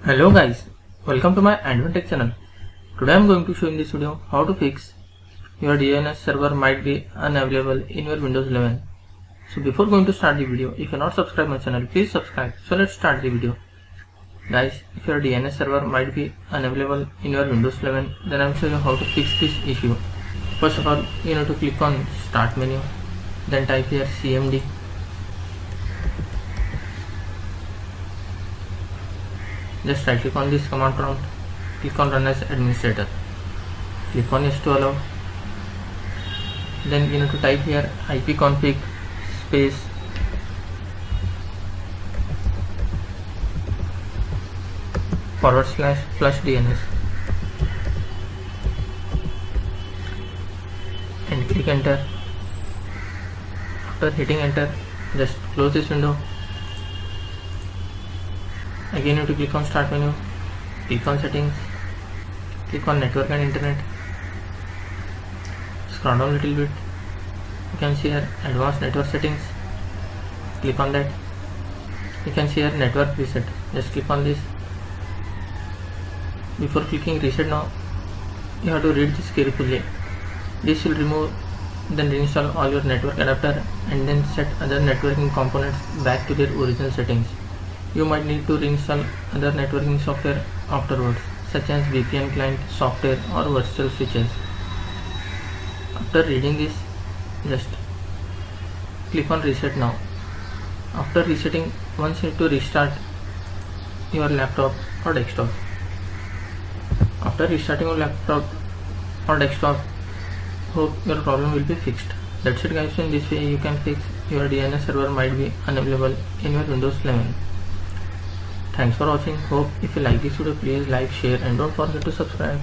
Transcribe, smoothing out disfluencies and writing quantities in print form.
Hello guys, welcome to my Advantech channel. Today I am going to show in this video how to fix your DNS server might be unavailable in your Windows 11. So before going to start the video, if you are not subscribed my channel, please subscribe. So let's start the video. Guys, if your DNS server might be unavailable in your Windows 11, then I am showing you how to fix this issue. First of all, you need to click on Start menu, then type here CMD. Just right click on this command prompt, click on Run as Administrator, click on Yes to allow. Then you need to type here ipconfig space /flush DNS and click enter. After hitting enter, just close this window. Again you have to click on Start menu, click on Settings, click on Network and Internet, scroll down a little bit. You can see here Advanced Network Settings, click on that. You can see here Network Reset, just click on this. Before clicking Reset now, you have to read this carefully. This will remove, then reinstall all your network adapter and then set other networking components back to their original settings. You might need to reinstall other networking software afterwards, such as VPN client software or virtual switches. After reading this, just click on Reset now. After resetting, once you need to restart your laptop or desktop. After restarting your laptop or desktop, hope your problem will be fixed. That's it guys. In this way you can fix your DNS server might be unavailable in your Windows 11. Thanks for watching. Hope if you like this video, please like, share and don't forget to subscribe.